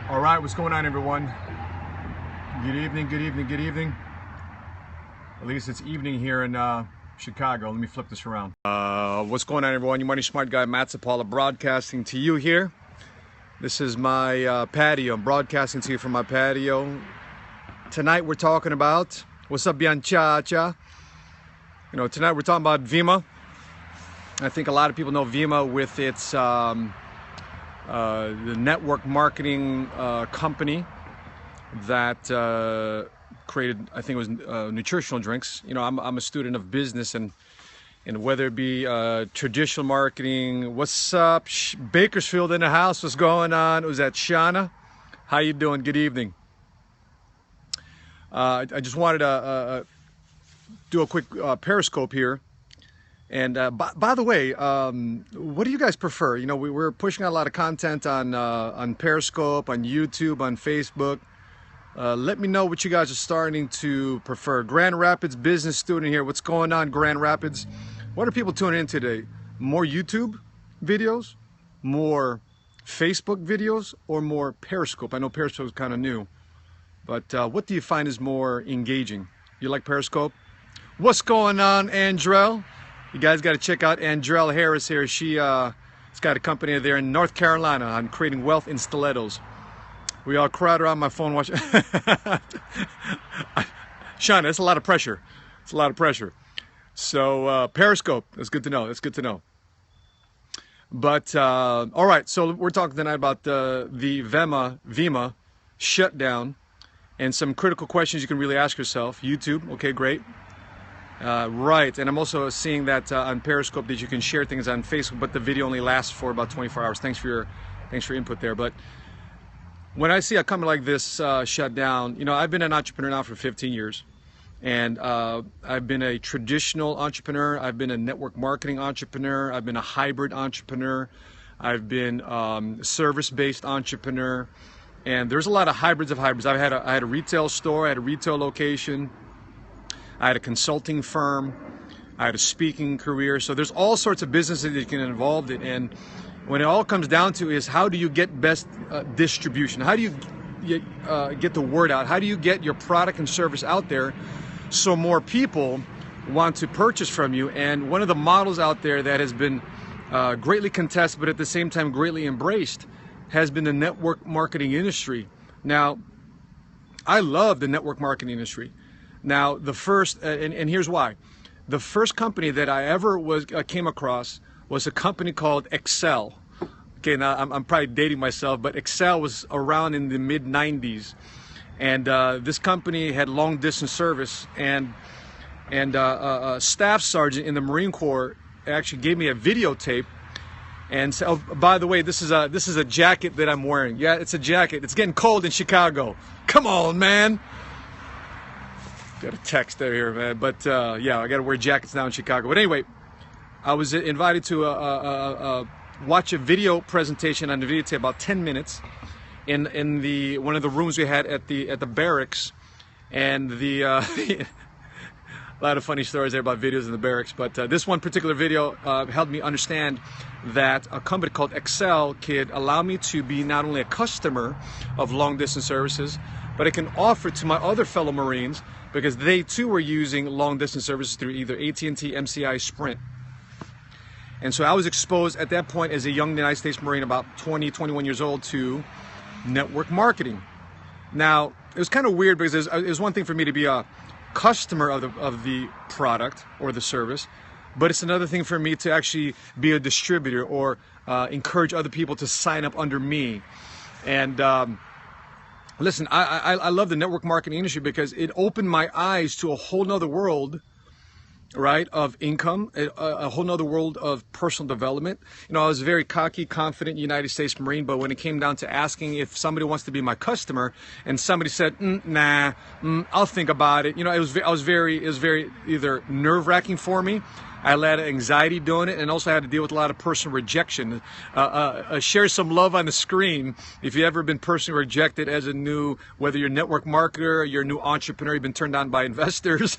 All right, what's going on, everyone? Good evening, good evening, good evening. At least it's evening here in Chicago. Let me flip this around. What's going on, everyone? Your money smart guy, Matt Zapala, broadcasting to you here. This is my patio. I'm broadcasting to you from my patio. Tonight we're talking about, what's up, Bianchacha? You know, tonight we're talking about Vemma. I think a lot of people know Vemma with its the network marketing company that created, I think it was nutritional drinks. You know, I'm a student of business, and whether it be traditional marketing. What's up, Bakersfield in the house? What's going on? Was that Shauna? How you doing? Good evening. I just wanted to do a quick Periscope here. And by the way, what do you guys prefer? You know, we're pushing out a lot of content on Periscope, on YouTube, on Facebook. Let me know what you guys are starting to prefer. Grand Rapids business student here. What's going on, Grand Rapids? What are people tuning in today? More YouTube videos, more Facebook videos, or more Periscope? I know Periscope is kind of new, but what do you find is more engaging? You like Periscope? What's going on, Andrell? You guys got to check out Andrell Harris here. She's got a company there in North Carolina on creating wealth in stilettos. We all crowd around my phone watching. Shauna, that's a lot of pressure. It's a lot of pressure. So Periscope, that's good to know. That's good to know. But all right, so we're talking tonight about the Vemma shutdown and some critical questions you can really ask yourself. YouTube, okay, great. Right, and I'm also seeing that on Periscope that you can share things on Facebook, but the video only lasts for about 24 hours. Thanks for your input there. But when I see a company like this shut down, you know, I've been an entrepreneur now for 15 years, and I've been a traditional entrepreneur. I've been a network marketing entrepreneur. I've been a hybrid entrepreneur. I've been service-based entrepreneur, and there's a lot of hybrids of hybrids. I had a retail store. I had a retail location. I had a consulting firm. I had a speaking career. So there's all sorts of businesses that you can get involved in. And when it all comes down to is how do you get best distribution? How do you get the word out? How do you get your product and service out there so more people want to purchase from you? And one of the models out there that has been greatly contested, but at the same time greatly embraced, has been the network marketing industry. Now, I love the network marketing industry. Now, the first, and here's why. The first company that I ever came across was a company called Excel. Okay, now I'm probably dating myself, but Excel was around in the mid-90s. And this company had long-distance service, and a staff sergeant in the Marine Corps actually gave me a videotape and said, oh, by the way, this is a jacket that I'm wearing. Yeah, it's a jacket. It's getting cold in Chicago. Come on, man. Got a text there here, man. But yeah, I got to wear jackets now in Chicago. But anyway, I was invited to watch a video presentation on the videotape, about 10 minutes, in one of the rooms we had at the barracks, and a lot of funny stories there about videos in the barracks. But this one particular video helped me understand that a company called Excel could allow me to be not only a customer of long distance services, but I can offer to my other fellow Marines, because they too were using long distance services through either AT&T, MCI, Sprint. And so I was exposed at that point as a young United States Marine, about 20, 21 years old, to network marketing. Now, it was kind of weird because it was one thing for me to be a customer of the product or the service, but it's another thing for me to actually be a distributor or encourage other people to sign up under me. And listen, I love the network marketing industry because it opened my eyes to a whole nother world, right, of income, a whole nother world of personal development. You know, I was a very cocky, confident United States Marine, but when it came down to asking if somebody wants to be my customer, and somebody said, nah, I'll think about it. You know, it was very either nerve-wracking for me. I had a lot of anxiety doing it, and also had to deal with a lot of personal rejection. Share some love on the screen if you've ever been personally rejected as a new, whether you're a network marketer, you're a new entrepreneur, you've been turned down by investors,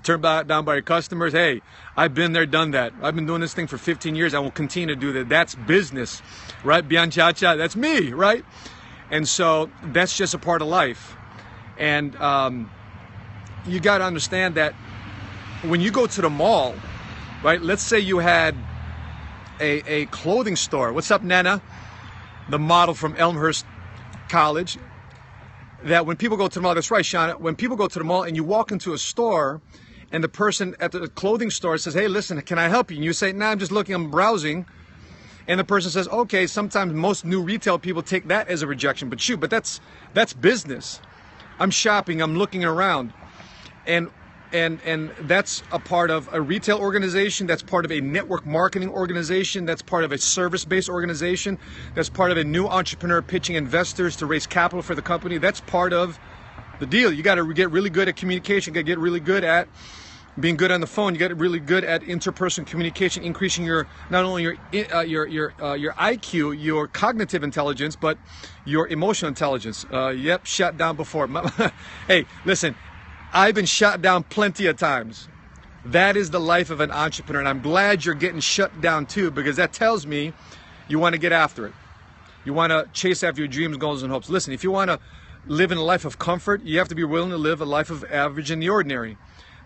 turned down by your customers. Hey, I've been there, done that. I've been doing this thing for 15 years. I will continue to do that. That's business, right? Bianchacha, that's me, right? And so that's just a part of life. And you got to understand that when you go to the mall, right? Let's say you had a clothing store. What's up, Nana? The model from Elmhurst College. That when people go to the mall, that's right, Shauna, when people go to the mall and you walk into a store and the person at the clothing store says, hey, listen, can I help you? And you say, nah, I'm just looking, I'm browsing. And the person says, okay, sometimes most new retail people take that as a rejection. But shoot, but that's business. I'm shopping, I'm looking around. And that's a part of a retail organization, that's part of a network marketing organization, that's part of a service-based organization, that's part of a new entrepreneur pitching investors to raise capital for the company. That's part of the deal. You got to get really good at communication, you got to get really good at being good on the phone, you get really good at interpersonal communication, increasing your not only your IQ, your cognitive intelligence, but your emotional intelligence. Yep, shut down before. Hey, listen, I've been shut down plenty of times. That is the life of an entrepreneur, and I'm glad you're getting shut down too, because that tells me you want to get after it. You want to chase after your dreams, goals, and hopes. Listen, if you want to live in a life of comfort, you have to be willing to live a life of average and the ordinary.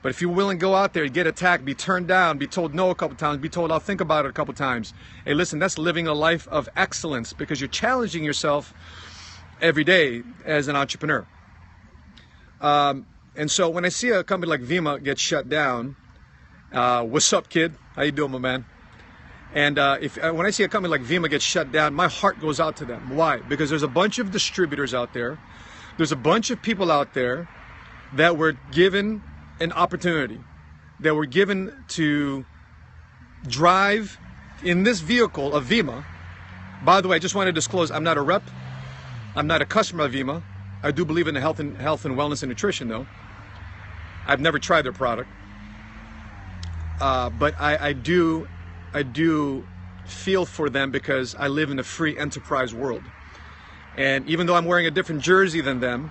But if you're willing to go out there, get attacked, be turned down, be told no a couple times, be told I'll think about it a couple times. Hey, listen, that's living a life of excellence, because you're challenging yourself every day as an entrepreneur. And so when I see a company like Vemma get shut down, what's up, kid? How you doing, my man? And when I see a company like Vemma get shut down, my heart goes out to them. Why? Because there's a bunch of distributors out there. There's a bunch of people out there that were given an opportunity, that were given to drive in this vehicle of Vemma. By the way, I just want to disclose, I'm not a rep. I'm not a customer of Vemma. I do believe in the health and wellness and nutrition, though. I've never tried their product, but I do feel for them, because I live in a free enterprise world. And even though I'm wearing a different jersey than them,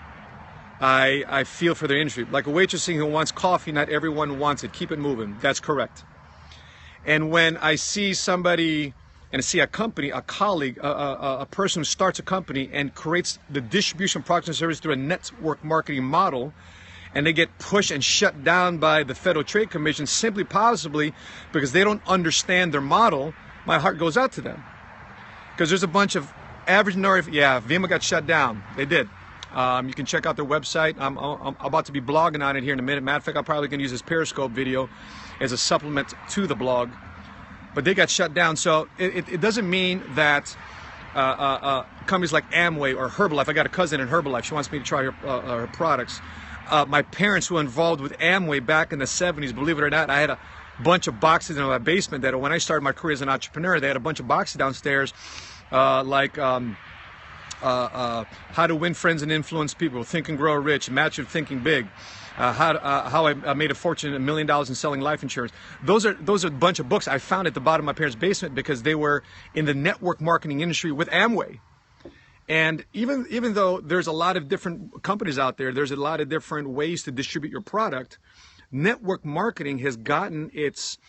I feel for their industry. Like a waitressing who wants coffee, not everyone wants it. Keep it moving. That's correct. And when I see somebody and I see a company, a colleague, a person who starts a company and creates the distribution product and service through a network marketing model, and they get pushed and shut down by the Federal Trade Commission simply possibly because they don't understand their model, my heart goes out to them. Because there's a bunch of average, yeah, Vemma got shut down. They did. You can check out their website. I'm about to be blogging on it here in a minute. Matter of fact, I'm probably going to use this Periscope video as a supplement to the blog. But they got shut down. So it doesn't mean that companies like Amway or Herbalife, I got a cousin in Herbalife. She wants me to try her products. My parents were involved with Amway back in the 70s. Believe it or not, I had a bunch of boxes in my basement that when I started my career as an entrepreneur, they had a bunch of boxes downstairs like how to win friends and influence people, Think and Grow Rich, Match Your Thinking Big, how I made a fortune, $1 million in selling life insurance. Those are a bunch of books I found at the bottom of my parents' basement because they were in the network marketing industry with Amway. And even though there's a lot of different companies out there, there's a lot of different ways to distribute your product, network marketing has gotten its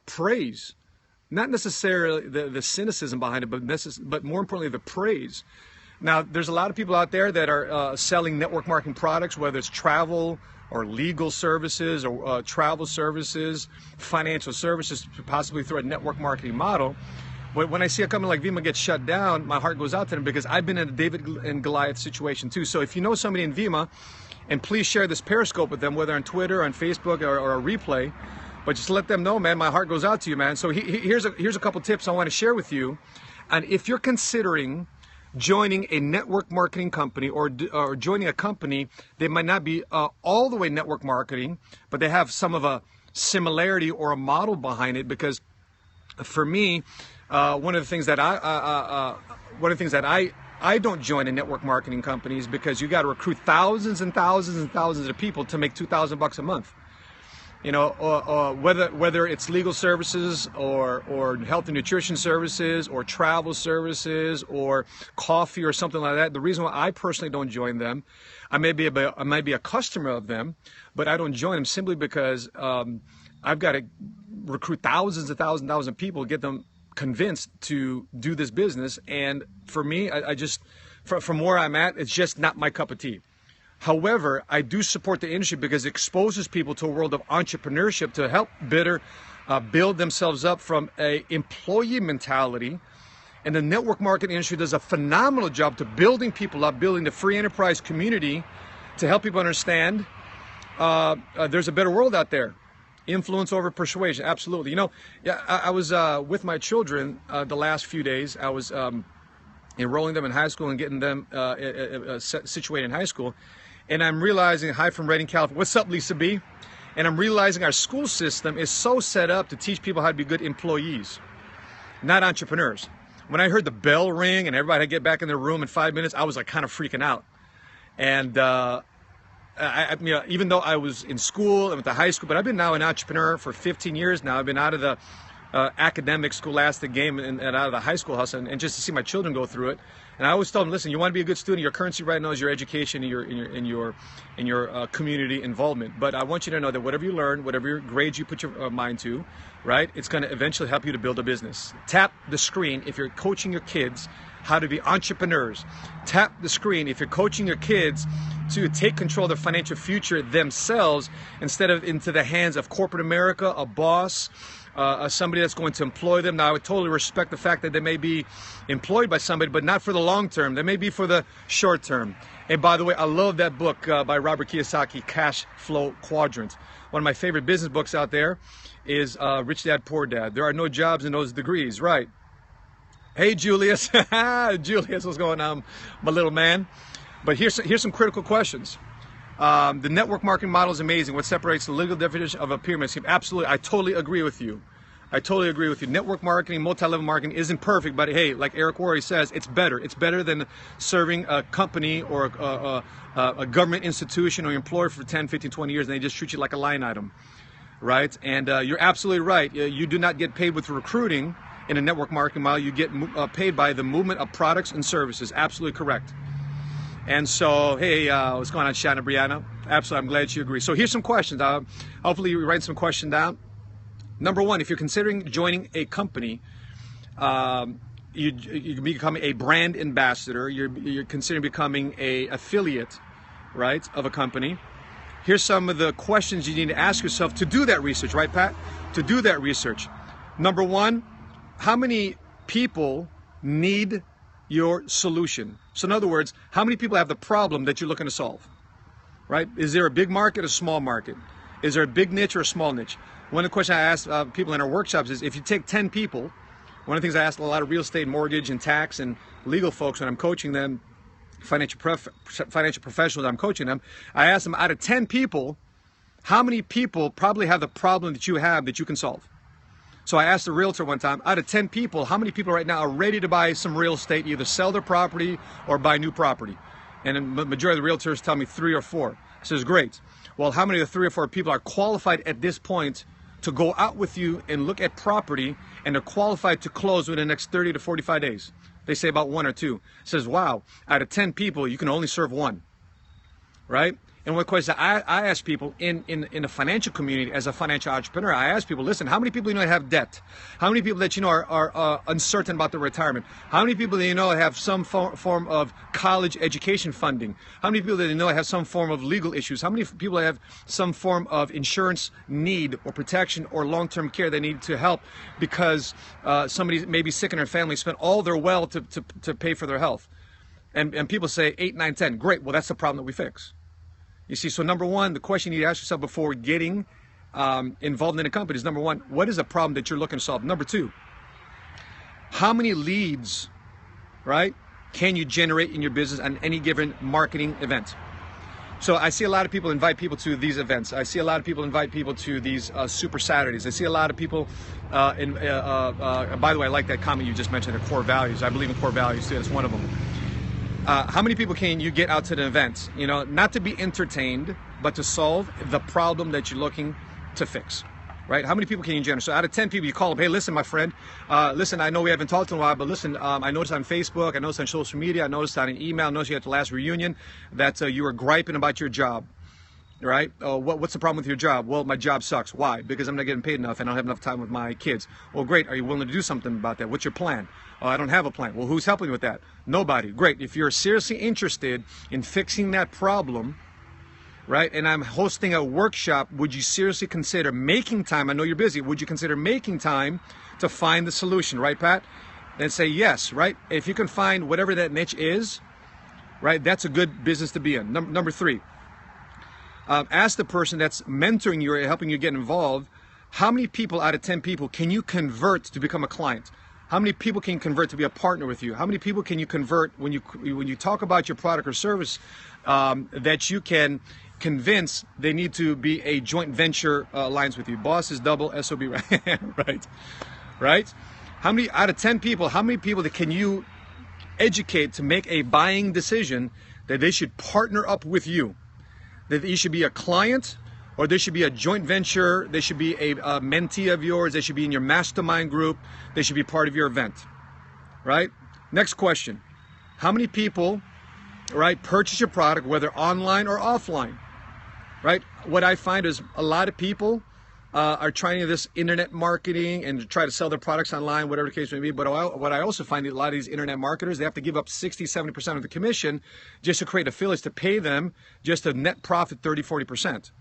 praise. Not necessarily the cynicism behind it, but more importantly, the praise. Now, there's a lot of people out there that are selling network marketing products, whether it's travel or legal services or travel services, financial services, possibly through a network marketing model. But when I see a company like Vemma get shut down, my heart goes out to them because I've been in a David and Goliath situation too. So if you know somebody in Vemma, and please share this Periscope with them, whether on Twitter, on Facebook, or a replay, but just let them know, man, my heart goes out to you, man. So here's a couple tips I want to share with you. And if you're considering joining a network marketing company or joining a company that might not be all the way network marketing, but they have some of a similarity or a model behind it, because for me, one of the things that I don't join in network marketing companies because you got to recruit thousands and thousands and thousands of people to make $2,000 a month. You know, whether it's legal services or health and nutrition services or travel services or coffee or something like that. The reason why I personally don't join them, I may be a customer of them, but I don't join them simply because I've got to recruit thousands and thousands of people, get them convinced to do this business. And for me, I just, from where I'm at, it's just not my cup of tea. However, I do support the industry because it exposes people to a world of entrepreneurship to help build themselves up from a employee mentality. And the network marketing industry does a phenomenal job to building people up, building the free enterprise community to help people understand there's a better world out there. Influence over persuasion, absolutely. You know, yeah, I was with my children the last few days. I was enrolling them in high school and getting them situated in high school. And I'm realizing, hi from Redding, California. What's up, Lisa B? And I'm realizing our school system is so set up to teach people how to be good employees, not entrepreneurs. When I heard the bell ring and everybody had to get back in their room in 5 minutes, I was like kind of freaking out. And you know, even though I was in school and went to high school, but I've been now an entrepreneur for 15 years now. I've been out of the academic scholastic game and out of the high school hustle, and just to see my children go through it. And I always tell them, listen, you want to be a good student, your currency right now is your education and your community involvement. But I want you to know that whatever you learn, whatever grades you put your mind to, right, it's going to eventually help you to build a business. Tap the screen if you're coaching your kids how to be entrepreneurs. Tap the screen if you're coaching your kids to take control of their financial future themselves instead of into the hands of corporate America, a boss, somebody that's going to employ them. Now, I would totally respect the fact that they may be employed by somebody, but not for the long term. They may be for the short term. And by the way, I love that book by Robert Kiyosaki, Cash Flow Quadrant. One of my favorite business books out there is Rich Dad, Poor Dad. There are no jobs in those degrees, right? Hey, Julius. Julius, what's going on, my little man? But here's some critical questions. The network marketing model is amazing. What separates the legal definition of a pyramid scheme? Absolutely, I totally agree with you. I totally agree with you. Network marketing, multi-level marketing isn't perfect, but hey, like Eric Worre says, it's better. It's better than serving a company or a government institution or employer for 10, 15, 20 years, and they just treat you like a line item, right? And you're absolutely right. You do not get paid with recruiting in a network marketing model. You get paid by the movement of products and services. Absolutely correct. And so, hey, what's going on, Shanna Brianna? Absolutely, I'm glad you agree. So here's some questions. Hopefully you write some questions down. Number one, if you're considering joining a company, you can become a brand ambassador. You're considering becoming a affiliate, right, of a company. Here's some of the questions you need to ask yourself to do that research, right, Pat? To do that research. Number one, how many people need your solution? So in other words, how many people have the problem that you're looking to solve, right? Is there a big market or a small market? Is there a big niche or a small niche? One of the questions I ask people in our workshops is, if you take 10 people, one of the things I ask a lot of real estate, mortgage, and tax and legal folks when I'm coaching them, financial professionals I'm coaching them, I ask them, out of 10 people, how many people probably have the problem that you have that you can solve? So I asked a realtor one time, out of 10 people, how many people right now are ready to buy some real estate, either sell their property or buy new property? And the majority of the realtors tell me 3 or 4. I says, great. Well, how many of the 3 or 4 people are qualified at this point to go out with you and look at property, and are qualified to close within the next 30 to 45 days? They say about 1 or 2. Says, wow, out of 10 people, you can only serve 1, right? And one question I ask people in the financial community as a financial entrepreneur, I ask people, listen, how many people you know have debt? How many people that you know are uncertain about their retirement? How many people that you know have some form of college education funding? How many people that you know have some form of legal issues? How many people have some form of insurance need or protection or long-term care they need to help because somebody may be sick in their family, spent all their wealth to pay for their health? And people say 8, 9, 10. Great, well, that's the problem that we fix. You see, so number one, the question you need to ask yourself before getting involved in a company is, number one, what is a problem that you're looking to solve? Number two, how many leads, right, can you generate in your business on any given marketing event? So I see a lot of people invite people to these events. I see a lot of people invite people to these Super Saturdays. I see a lot of people, by the way, I like that comment you just mentioned, the core values. I believe in core values too, that's one of them. How many people can you get out to the event? You know, not to be entertained, but to solve the problem that you're looking to fix, right? How many people can you generate? So out of 10 people, you call them, hey, listen, my friend, listen, I know we haven't talked in a while, but listen, I noticed on Facebook, I noticed on social media, I noticed on an email, I noticed you at the last reunion that you were griping about your job. right? What's the problem with your job? Well, my job sucks. Why? Because I'm not getting paid enough and I don't have enough time with my kids. Well, great. Are you willing to do something about that? What's your plan? Oh, I don't have a plan. Well, who's helping you with that? Nobody. Great. If you're seriously interested in fixing that problem, right, and I'm hosting a workshop, would you seriously consider making time? I know you're busy. Would you consider making time to find the solution, right, Pat? And say yes, right? If you can find whatever that niche is, right, that's a good business to be in. Number three. Ask the person that's mentoring you or helping you get involved, how many people out of 10 people can you convert to become a client? How many people can you convert to be a partner with you? How many people can you convert when you talk about your product or service that you can convince they need to be a joint venture alliance with you? Boss is double, SOB, right? Right? How many out of 10 people, how many people that can you educate to make a buying decision that they should partner up with you? That you should be a client, or there should be a joint venture, they should be a mentee of yours, they should be in your mastermind group, they should be part of your event, right? Next question. How many people, right, purchase your product, whether online or offline, right? What I find is a lot of people are trying this internet marketing and try to sell their products online, whatever the case may be. But what I also find is a lot of these internet marketers, they have to give up 60-70% of the commission just to create affiliates to pay them just to net profit 30-40%.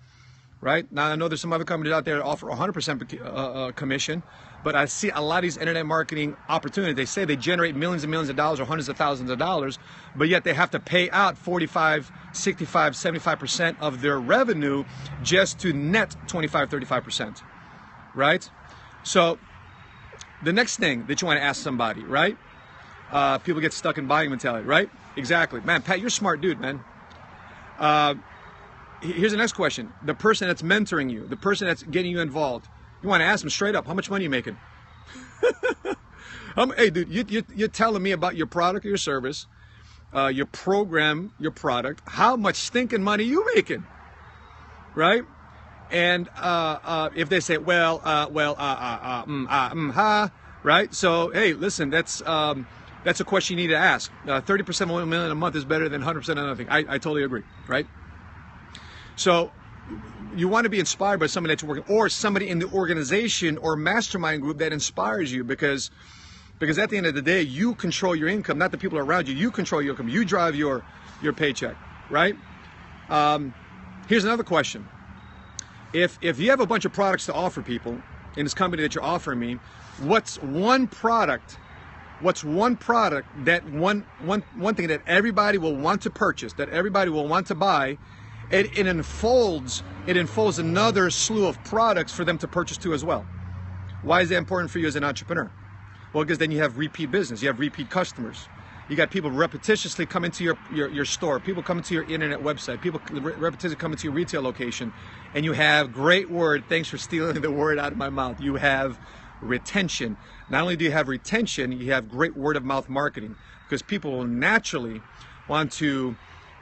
Right? Now, I know there's some other companies out there that offer 100% commission, but I see a lot of these internet marketing opportunities. They say they generate millions and millions of dollars or hundreds of thousands of dollars, but yet they have to pay out 45, 65, 75% of their revenue just to net 25, 35%. Right? So the next thing that you want to ask somebody, right? People get stuck in buying mentality, right? Exactly. Man, Pat, you're a smart dude, man. Here's the next question. The person that's mentoring you, the person that's getting you involved, you want to ask them straight up, how much money are you making? Hey, dude, you're telling me about your product or your service, your program, your product, how much stinking money you making, right? And if they say, right? So, hey, listen, that's a question you need to ask. 30% of $1 million a month is better than 100% of nothing. I totally agree, right? So you want to be inspired by somebody that's working, or somebody in the organization or mastermind group that inspires you, because at the end of the day, you control your income, not the people around you. You control your income. You drive your paycheck, right? Here's another question. If you have a bunch of products to offer people in this company that you're offering me, what's one product that one thing that everybody will want to purchase, that everybody will want to buy? It unfolds another slew of products for them to purchase too as well. Why is that important for you as an entrepreneur? Well, because then you have repeat business, you have repeat customers. You got people repetitiously coming to your store, people coming to your internet website, people repetitiously coming to your retail location, and you have great word. Thanks for stealing the word out of my mouth. You have retention. Not only do you have retention, you have great word of mouth marketing, because people will naturally want to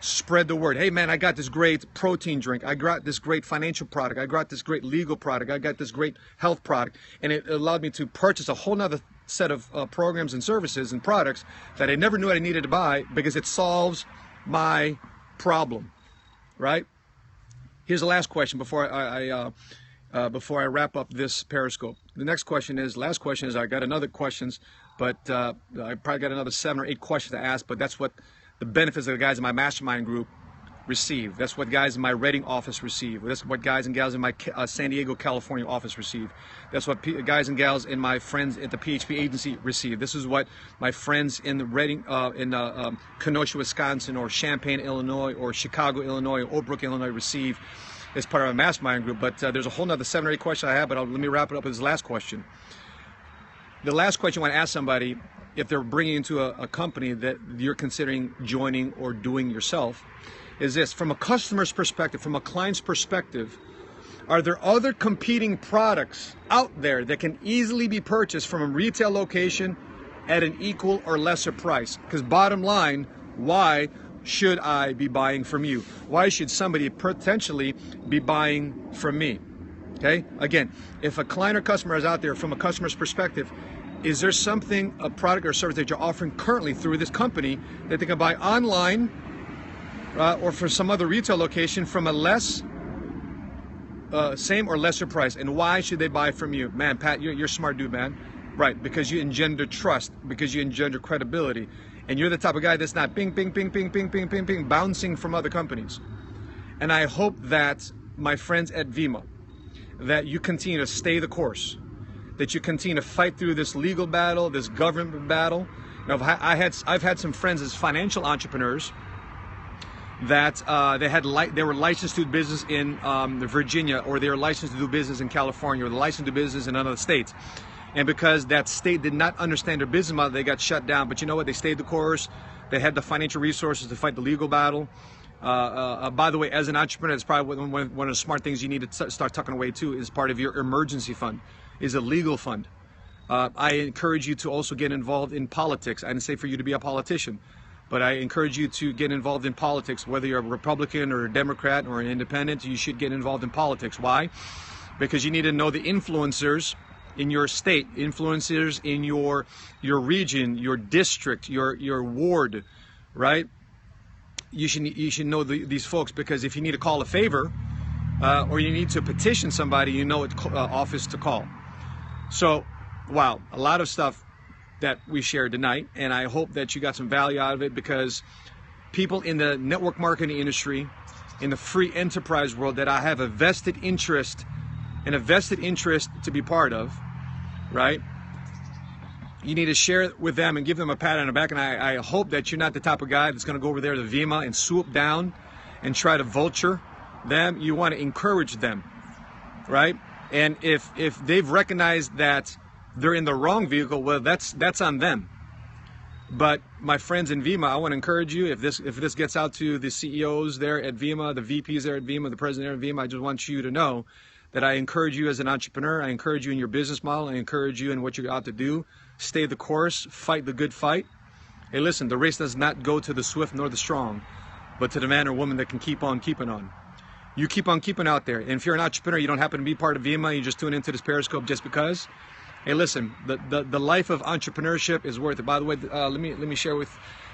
spread the word. Hey man, I got this great protein drink. I got this great financial product. I got this great legal product. I got this great health product. And it allowed me to purchase a whole nother set of programs and services and products that I never knew I needed to buy, because it solves my problem, right? Here's the last question before I wrap up this Periscope. The last question is, I got another questions, but I probably got another 7 or 8 questions to ask, but that's what the benefits of the guys in my mastermind group receive. That's what guys in my Reading office receive. That's what guys and gals in my San Diego, California office receive. That's what guys and gals in my friends at the PHP agency receive. This is what my friends in the Reading, Kenosha, Wisconsin, or Champaign, Illinois, or Chicago, Illinois, or Oak Brook, Illinois receive as part of a mastermind group. But there's a whole nother 7 or 8 questions I have, but let me wrap it up with this last question. The last question I want to ask somebody, if they're bringing into a company that you're considering joining or doing yourself, is this: from a customer's perspective, from a client's perspective, are there other competing products out there that can easily be purchased from a retail location at an equal or lesser price? Because bottom line, why should I be buying from you? Why should somebody potentially be buying from me? Okay, again, if a client or customer is out there, from a customer's perspective, is there something, a product or service that you're offering currently through this company that they can buy online or for some other retail location from a less same or lesser price. And why should they buy from you? Man, Pat, you're a smart dude, man. Right, because you engender trust, because you engender credibility. And you're the type of guy that's not ping, ping, ping, ping, ping, ping, ping, ping, bouncing from other companies. And I hope that, my friends at Vemma, that you continue to stay the course, that you continue to fight through this legal battle, this government battle. Now, I've had some friends as financial entrepreneurs that they were licensed to do business in Virginia, or they were licensed to do business in California, or they're licensed to do business in another state. And because that state did not understand their business model, they got shut down. But you know what? They stayed the course. They had the financial resources to fight the legal battle. By the way, as an entrepreneur, that's probably one of the smart things you need to start tucking away too, is part of your emergency fund, is a legal fund. I encourage you to also get involved in politics. I didn't say for you to be a politician, but I encourage you to get involved in politics. Whether you're a Republican or a Democrat or an independent, you should get involved in politics. Why? Because you need to know the influencers in your state, influencers in your region, your district, your ward, right? You should know these folks, because if you need to call a favor or you need to petition somebody, you know what office to call. So, wow, a lot of stuff that we shared tonight, and I hope that you got some value out of it, because people in the network marketing industry, in the free enterprise world, that I have a vested interest to be part of, right? You need to share it with them and give them a pat on the back. And I hope that you're not the type of guy that's going to go over there to Vemma and swoop down and try to vulture them. You want to encourage them, right? And if they've recognized that they're in the wrong vehicle, well, that's on them. But my friends in Vemma, I want to encourage you, if this gets out to the CEOs there at Vemma, the VPs there at Vemma, the president there at Vemma, I just want you to know that I encourage you as an entrepreneur. I encourage you in your business model. I encourage you in what you're out to do. Stay the course. Fight the good fight. Hey, listen, the race does not go to the swift nor the strong, but to the man or woman that can keep on keeping on. You keep on keeping out there. And if you're an entrepreneur, you don't happen to be part of Vemma, you just tune into this Periscope just because. Hey, listen, the life of entrepreneurship is worth it. By the way, let me share with.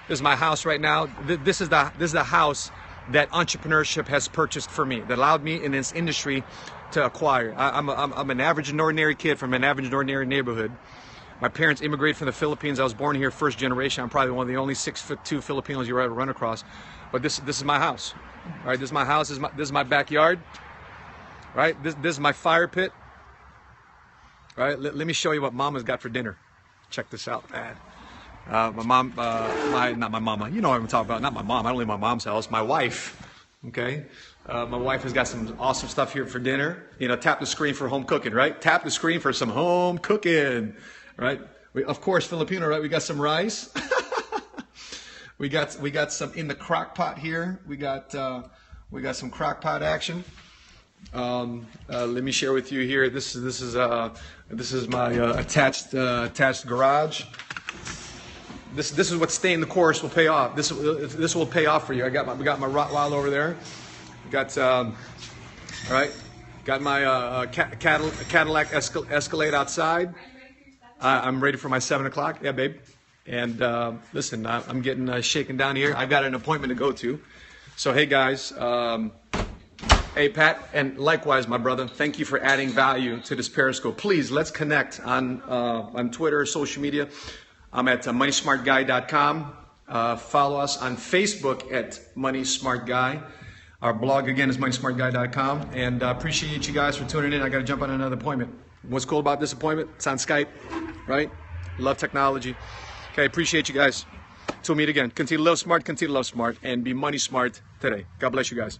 This is my house right now. This is the house that entrepreneurship has purchased for me, that allowed me in this industry to acquire. I'm an average and ordinary kid from an average and ordinary neighborhood. My parents immigrated from the Philippines. I was born here first generation. I'm probably one of the only 6'2" Filipinos you'll ever run across. But this is my house. All right, this is my house. This is my backyard. Right, this is my fire pit. All right, let me show you what Mama's got for dinner. Check this out, man. My mom, not my mama. You know what I'm talking about. Not my mom. I don't live in my mom's house. My wife. Okay. My wife has got some awesome stuff here for dinner. You know, tap the screen for home cooking, right? Tap the screen for some home cooking, right? Of course, Filipino, right? We got some rice. we got some in the crock pot here. We got some crock pot action. Let me share with you here. This is my attached garage. This is what staying the course will pay off. This will pay off for you. We got my Rottweiler over there. Got all right. Got my Cadillac Escalade outside. I'm ready for my 7 o'clock. Yeah, babe. And listen, I'm getting shaken down here. I've got an appointment to go to. So hey guys, hey Pat, and likewise my brother. Thank you for adding value to this Periscope. Please let's connect on Twitter, social media. I'm at moneysmartguy.com. Follow us on Facebook at Money Smart Guy. Our blog again is moneysmartguy.com. And appreciate you guys for tuning in. I got to jump on another appointment. What's cool about this appointment? It's on Skype, right? Love technology. Okay, appreciate you guys. Till we meet again. Continue to love smart, and be money smart today. God bless you guys.